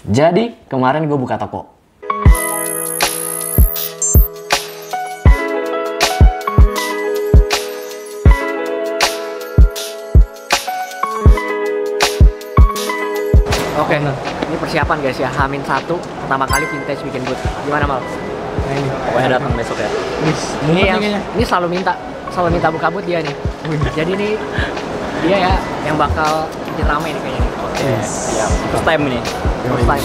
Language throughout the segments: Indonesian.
Jadi kemarin gue buka toko. Oke, ini persiapan guys ya, H-1 pertama kali Vintage bikin booth. Gimana Mal? Nah ini, Pokoknya datang besok ya. Ini selalu minta buka booth dia nih. Jadi ini dia ya yang bakal bikin rame nih kayaknya. Oke, siap. First time ini. First time.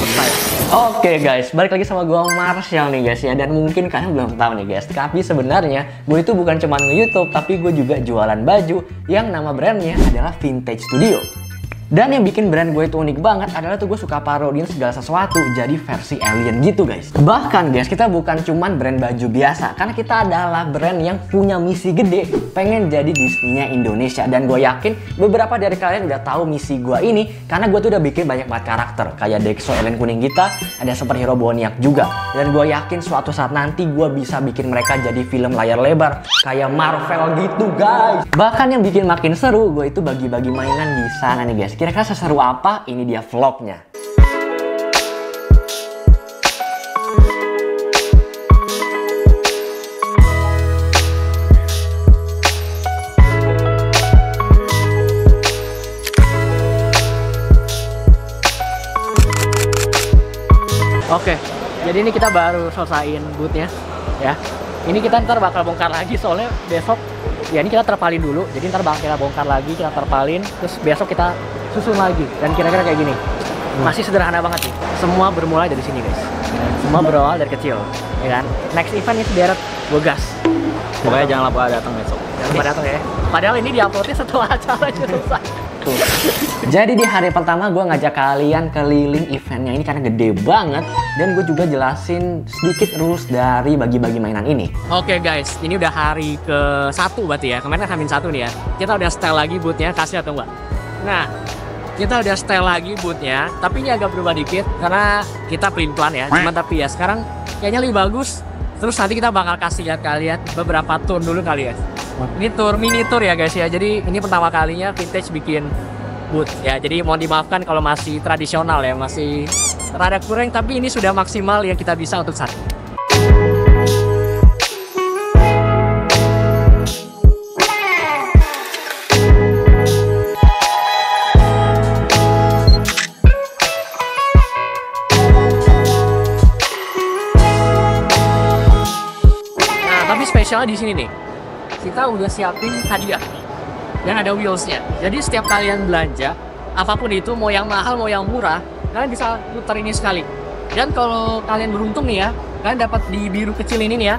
Oke guys, balik lagi sama gue Marshall nih guys ya. Dan mungkin kalian belum tahu nih guys, tapi sebenarnya gue itu bukan cuma nge-YouTube, tapi gue juga jualan baju yang nama brandnya adalah Vintage Studio. Dan yang bikin brand gue itu unik banget adalah tuh gue suka parodiin segala sesuatu jadi versi alien gitu guys. Bahkan guys, kita bukan cuman brand baju biasa, karena kita adalah brand yang punya misi gede, pengen jadi Disney-nya Indonesia. Dan gue yakin beberapa dari kalian udah tahu misi gue ini, karena gue tuh udah bikin banyak banget karakter kayak Dexo, alien kuning kita, ada superhero Boniak juga. Dan gue yakin suatu saat nanti gue bisa bikin mereka jadi film layar lebar kayak Marvel gitu guys. Bahkan yang bikin makin seru, gue itu bagi-bagi mainan di sana nih guys. Kira-kira seseru apa? Ini dia vlognya. Oke, jadi ini kita baru selesaiin bootnya ya. Ini kita ntar bakal bongkar lagi soalnya besok ya ini kita terpalin dulu. Jadi ntar bakal kita bongkar lagi, kita terpalin, terus besok kita susun lagi. Dan kira-kira kayak gini. Masih sederhana banget sih. Semua bermulai dari sini guys. Semua berawal dari kecil, ya kan? Next event ini sederet, gue gas. Pokoknya jangan lupa datang besok. Jangan lupa datang ya. Padahal ini diuploadnya setelah acaranya selesai. Jadi di hari pertama gue ngajak kalian keliling eventnya ini karena gede banget. Dan gue juga jelasin sedikit rules dari bagi-bagi mainan ini. Oke guys, ini udah hari ke-1 berarti ya. Kemarin kan H-1 nih ya. Kita udah setel lagi bootnya, kasih atau enggak? Nah, kita udah setel lagi bootnya. Tapi ini agak berubah dikit karena kita pelin-pelan ya. Cuman tapi ya sekarang kayaknya lebih bagus. Terus nanti kita bakal kasih lihat kalian beberapa tour dulu kali ya. Ini tour, mini tour ya guys ya. Jadi ini pertama kalinya Vintage bikin booth ya. Jadi mohon dimaafkan kalau masih tradisional ya, masih rada kurang, tapi ini sudah maksimal yang kita bisa untuk saat ini. Nah, tapi spesialnya di sini nih. Kita udah siapin hadiah yang ada wheelsnya. Jadi setiap kalian belanja apapun itu, mau yang mahal mau yang murah, kalian bisa putar ini sekali. Dan kalau kalian beruntung nih ya, kalian dapat di biru kecil ini nih ya.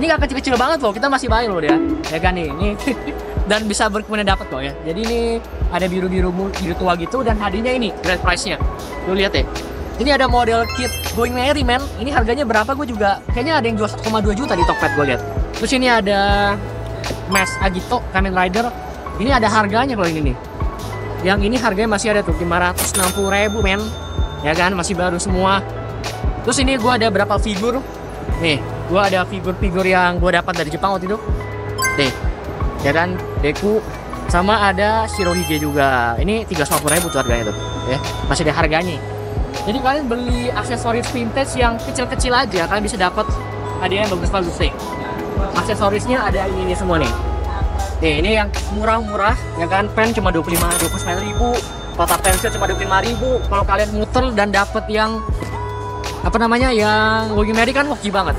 Ini nggak kecil-kecil banget loh, kita masih bayi loh ya. Ya kan nih, ini dan bisa berkemudian dapat kok ya. Jadi ini ada biru tua gitu dan hadiahnya ini grand prize-nya. Lu lihat ya. Ini ada model kit Going Merry man. Ini harganya berapa gue juga kayaknya ada yang jual 1,2 juta di Tokped gue lihat. Terus ini ada Mask Agito Kamen Rider. Ini ada harganya kalau ini nih. Yang ini harganya masih ada tuh 560.000 men. Ya kan, masih baru semua. Terus ini gua ada berapa figur? Nih, gua ada figur-figur yang gua dapat dari Jepang waktu itu. Nih. Ya kan, Deku sama ada Shirohige juga. Ini 350.000 tuh harganya tuh, ya. Masih ada harganya. Jadi kalian beli aksesoris vintage yang kecil-kecil aja, kalian bisa dapat hadiah yang bagus-bagus nih. Aksesorisnya ada ini semua nih. Nih, ini yang murah-murah, ya kan, pen cuma 29.000, kotak pensil cuma 25.000. Kalau kalian muter dan dapet yang apa namanya, yang Going Merry kan hoki banget.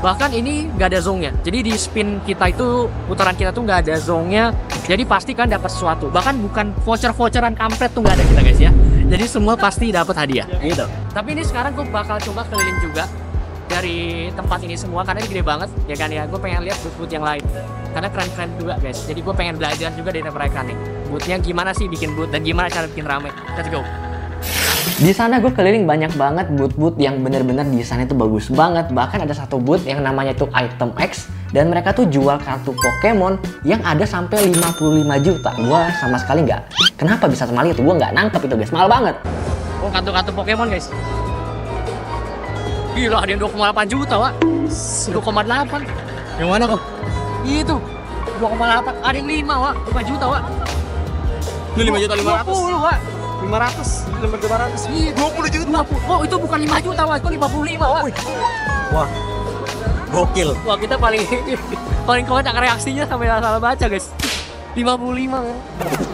Bahkan ini nggak ada zongnya. Jadi di spin kita itu, putaran kita tuh nggak ada zongnya. Jadi pasti kan dapat sesuatu. Bahkan bukan voucher-voucheran kampret tuh nggak ada kita guys ya. Jadi semua pasti dapat hadiah. Gitu. Tapi ini sekarang gue bakal coba keliling juga dari tempat ini semua karena ini gede banget ya kan ya. Gue pengen lihat booth-booth yang lain karena keren-keren juga guys. Jadi gue pengen belajar juga dari mereka nih, boothnya gimana sih bikin booth dan gimana cara bikin rame. Let's go. Di sana gue keliling banyak banget booth-booth yang bener-bener desainnya tuh bagus banget. Bahkan ada satu booth yang namanya tuh Item X dan mereka tuh jual kartu Pokemon yang ada sampai 55 juta. Gue sama sekali nggak. Kenapa bisa semali itu? Gue nggak nangkep itu guys. Mahal banget. Oh, kartu-kartu Pokemon guys. Gila, ada yang 2,8 juta, Wak. 2,8. Yang mana kok? Itu. 2,8. Ada yang 5, Wak. 5 juta, Wak. Ini 5 juta 500. 20, Wak. 500, nomor 500. Ih, 20 juta. Oh, itu bukan 5 juta, Wah. Itu 55, Wah. Wah, gokil. Wah, kita paling paling kocak reaksinya sampai salah baca, guys. 55 kan.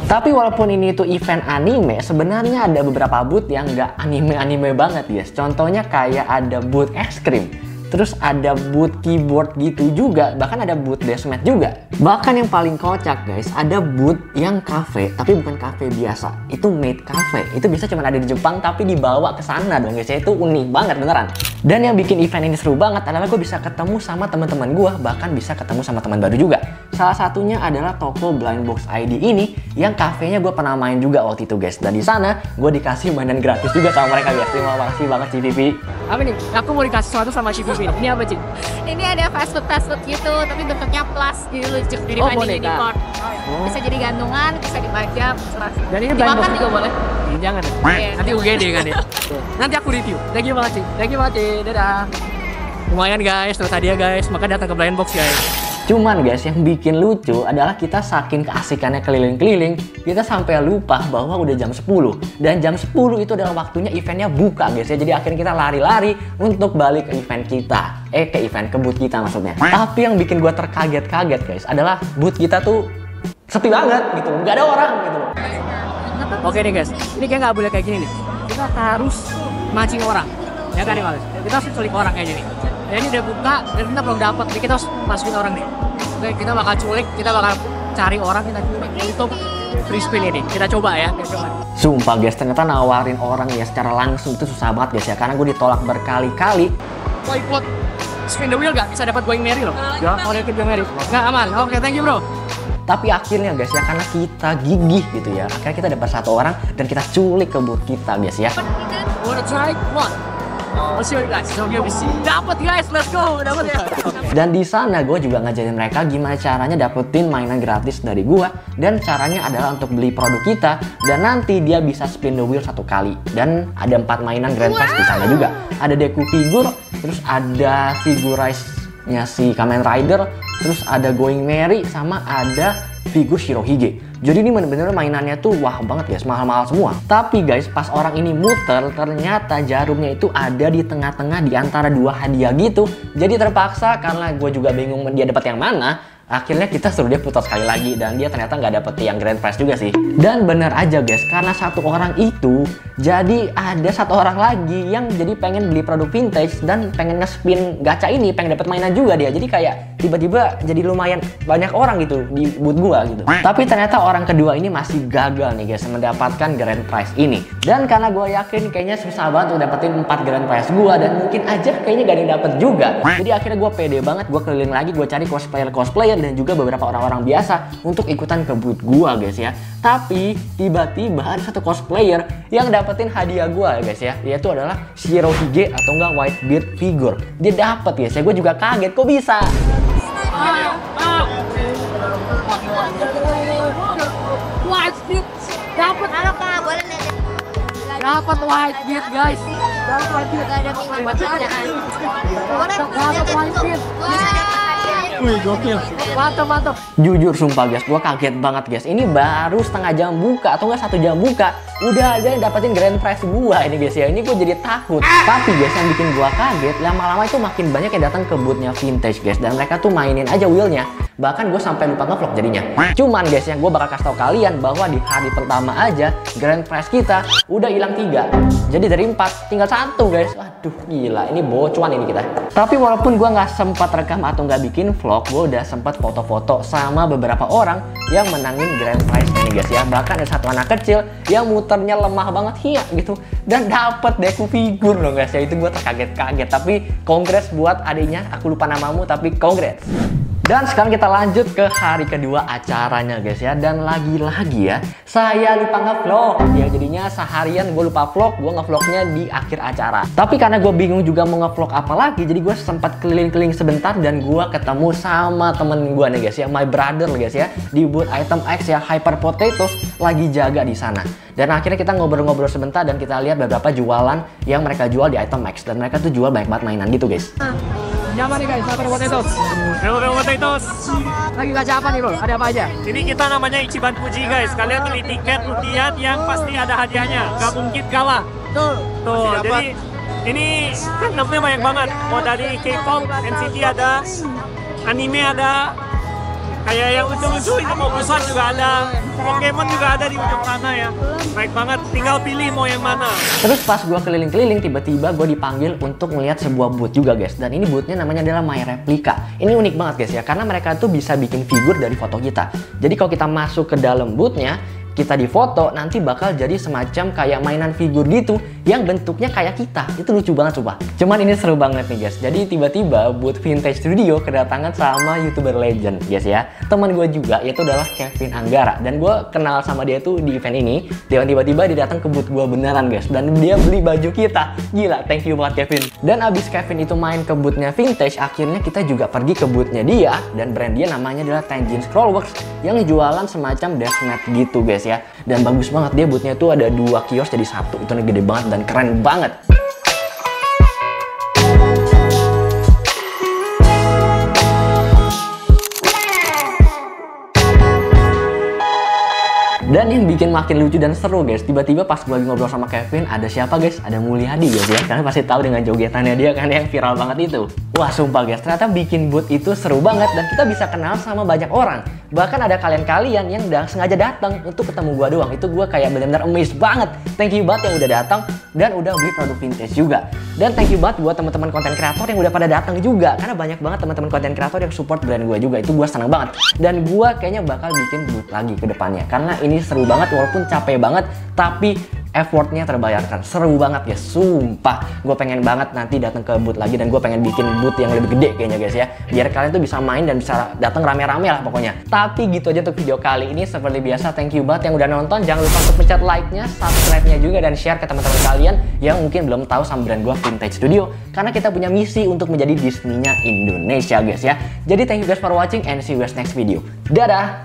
Tapi walaupun ini itu event anime, sebenarnya ada beberapa booth yang nggak anime-anime banget guys. Contohnya kayak ada booth es krim, terus ada booth keyboard gitu juga, bahkan ada booth deathmatch juga. Bahkan yang paling kocak guys, ada booth yang cafe, tapi bukan cafe biasa, itu maid cafe. Itu bisa cuma ada di Jepang, tapi dibawa ke sana dong guys. Itu unik banget beneran. Dan yang bikin event ini seru banget adalah gue bisa ketemu sama teman-teman gue, bahkan bisa ketemu sama teman baru juga. Salah satunya adalah toko Blind Box ID ini, yang kafenya gue pernah main juga waktu itu guys. Dan di sana gue dikasih mainan gratis juga sama mereka guys. Terima kasih banget CVV. Apa nih? Aku mau dikasih sesuatu sama CVV. Ini apa, Cik? Ini ada fast food gitu, tapi bentuknya plus, jadi lucu. Jadi Oh, banding boneka. unicorn. Bisa jadi gantungan, bisa dipajang, serah. Dan ini blind box Dimakan juga boleh? Jangan. Iya. Nanti UGD kan ya. Nanti aku review. Thank you banget, Cik. Thank you banget, Cik. Dadah. Lumayan guys, terus hadiah guys. Maka datang ke blind box guys. Cuman guys, yang bikin lucu adalah kita saking keasikannya keliling-keliling, kita sampai lupa bahwa udah jam 10. Dan jam 10 itu adalah waktunya eventnya buka guys ya. Jadi akhirnya kita lari-lari untuk balik ke event kita. Ke event, ke booth kita maksudnya. Tapi yang bikin gua terkaget-kaget guys, adalah booth kita tuh sepi banget gitu. Nggak ada orang gitu. Oke nih guys, ini kayak nggak boleh kayak gini nih. Kita harus mancing orang. Ya kan nih Mas? Kita harus culik orang kayak gini. Ya ini udah buka dan kita belum dapat. Jadi kita harus masukin orang nih. Oke, kita bakal culik, kita bakal cari orang, kita culik untuk free spin ini. Kita coba ya, kita coba. Sumpah guys, ternyata nawarin orang ya secara langsung itu susah banget guys ya. Karena gue ditolak berkali-kali. Mau ikut spin the wheel nggak? Bisa dapat going merry loh. Ya, mau ikut going merry. Nggak aman. Oke, thank you bro. Tapi akhirnya guys ya, karena kita gigih gitu ya, akhirnya kita dapat satu orang dan kita culik ke booth kita guys ya. Wanna try? One. Let's show you guys. So here we see. Dapat guys, let's go. Dapat ya. Dan di sana gue juga ngajarin mereka gimana caranya dapetin mainan gratis dari gue. Dan caranya adalah untuk beli produk kita dan nanti dia bisa spin the wheel 1 kali. Dan ada 4 mainan grand prize di sana juga. Ada deku figur, terus ada figurize-nya si Kamen Rider, terus ada Going Merry, sama ada figur Shirohige. Jadi ini bener-bener mainannya tuh wah banget guys, mahal-mahal semua. Tapi guys, pas orang ini muter, ternyata jarumnya itu ada di tengah-tengah di antara 2 hadiah gitu. Jadi terpaksa karena gue juga bingung dia dapat yang mana, akhirnya kita suruh dia putar sekali lagi dan dia ternyata nggak dapet yang grand prize juga sih. Dan bener aja guys, karena satu orang itu jadi ada satu orang lagi yang jadi pengen beli produk vintage dan pengen nge-spin gacha ini, pengen dapet mainan juga dia. Jadi kayak tiba-tiba jadi lumayan banyak orang gitu di booth gua gitu. Tapi ternyata orang kedua ini masih gagal nih guys mendapatkan grand prize ini. Dan karena gua yakin kayaknya susah banget untuk dapetin 4 grand prize gua dan mungkin aja kayaknya gak ada yang dapet juga. Jadi akhirnya gua pede banget, gua keliling lagi, gua cari cosplayer dan juga beberapa orang-orang biasa untuk ikutan ke booth gua guys ya. Tapi tiba-tiba ada satu cosplayer yang dapetin hadiah gua guys ya, yaitu adalah Shirohige atau enggak Whitebeard figure. Dia dapet guys ya, gua juga kaget kok bisa. Whitebeard dapat. Halo kak, boleh nanya? Dapat Whitebeard guys. Dapat Whitebeard. Gak ada pinjaman bacaan. Boleh Dapat Whitebeard. bisa dapat hadiah. Wih, gokil. Mantap mantap. Jujur sumpah guys, gua kaget banget guys. Ini baru setengah jam buka atau enggak 1 jam buka, udah ada yang dapetin grand prize gua ini guys ya. Ini gua jadi takut. Tapi guys, yang bikin gua kaget, lama-lama itu makin banyak yang datang ke boothnya vintage guys, dan mereka tuh mainin aja wheelnya. Bahkan gue sampai lupa ngevlog jadinya. Cuman guys, yang gue bakal kasih tau kalian bahwa di hari pertama aja grand prize kita udah hilang 3. Jadi dari 4 tinggal 1 guys. Waduh gila, ini bocuan ini kita. Tapi walaupun gue nggak sempat rekam atau nggak bikin vlog, gue udah sempat foto-foto sama beberapa orang yang menangin grand prize ini guys ya. Bahkan ada satu anak kecil yang muternya lemah banget hiya gitu dan dapat deku figur loh guys ya. Itu gue terkaget-kaget. Tapi congrats buat adiknya, aku lupa namamu tapi congrats. Dan sekarang kita lanjut ke hari kedua acaranya guys ya. Dan lagi-lagi ya, saya lupa nge-vlog ya. Jadinya seharian gue lupa vlog, gue nge-vlognya di akhir acara. Tapi karena gue bingung juga mau nge-vlog apa lagi, jadi gue sempat keliling-keliling sebentar dan gue ketemu sama temen gue nih guys ya, my brother guys ya, di booth Item X ya, Hyper Potatoes lagi jaga di sana. Dan akhirnya kita ngobrol-ngobrol sebentar dan kita lihat beberapa jualan yang mereka jual di Item X, dan mereka tuh jual banyak banget mainan gitu guys. Ini apa nih guys? Sniper Potatoes. Real Potatoes. Lagi gacha apa nih bro? Ada apa aja? Ini kita namanya Ichiban Fuji guys. Kalian beli tiket undian yang pasti ada hadiahnya. Gak mungkin kalah. Tuh. Tuh, jadi ini kan namanya banyak banget. Mau dari K-pop, NCT ada, anime ada, kayak yang lucu-lucu itu mau Busan juga ada, Pokemon juga ada di ujung sana ya. Baik banget, tinggal pilih mau yang mana. Terus pas gue keliling-keliling, tiba-tiba gue dipanggil untuk melihat sebuah booth juga guys. Dan ini boothnya namanya adalah My Replica. Ini unik banget guys ya, karena mereka tuh bisa bikin figur dari foto kita. Jadi kalau kita masuk ke dalam boothnya, kita difoto, nanti bakal jadi semacam kayak mainan figur gitu yang bentuknya kayak kita. Itu lucu banget coba. Cuman ini seru banget nih guys. Jadi tiba-tiba booth Vintage Studio kedatangan sama YouTuber legend guys ya. Teman gue juga, yaitu adalah Kevin Anggara. Dan gue kenal sama dia tuh di event ini. Dan tiba-tiba dia datang ke booth gue beneran guys. Dan dia beli baju kita. Gila, thank you banget Kevin. Dan abis Kevin itu main ke boothnya Vintage, akhirnya kita juga pergi ke boothnya dia. Dan brand dia namanya adalah Tenjin Scrollworks yang jualan semacam deathmat gitu guys ya. Dan bagus banget, dia boothnya tuh ada 2 kios jadi 1. Itu gede banget dan keren banget. Dan yang bikin makin lucu dan seru guys, tiba-tiba pas gue lagi ngobrol sama Kevin, ada siapa guys? Ada Mulyadi guys ya. Kalian pasti tahu dengan jogetannya dia kan yang viral banget itu. Wah sumpah guys, ternyata bikin booth itu seru banget dan kita bisa kenal sama banyak orang. Bahkan ada kalian-kalian yang udah sengaja datang untuk ketemu gue doang. Itu gue kayak benar-benar amazed banget. Thank you banget yang udah datang dan udah beli produk vintage juga. Dan thank you banget buat teman-teman konten kreator yang udah pada datang juga. Karena banyak banget teman-teman konten kreator yang support brand gue juga. Itu gue senang banget. Dan gue kayaknya bakal bikin booth lagi ke depannya. Karena ini seru banget walaupun capek banget. Tapi effortnya terbayarkan. Seru banget ya, sumpah. Gue pengen banget nanti datang ke booth lagi dan gue pengen bikin booth yang lebih gede kayaknya guys ya. Biar kalian tuh bisa main dan bisa datang rame-rame lah pokoknya. Tapi gitu aja untuk video kali ini. Seperti biasa, thank you banget yang udah nonton. Jangan lupa untuk pencet like-nya, subscribe-nya juga, dan share ke teman-teman kalian yang mungkin belum tahu sama brand gue Vintage Studio. Karena kita punya misi untuk menjadi Disney-nya Indonesia guys ya. Jadi thank you guys for watching and see you guys next video. Dadah!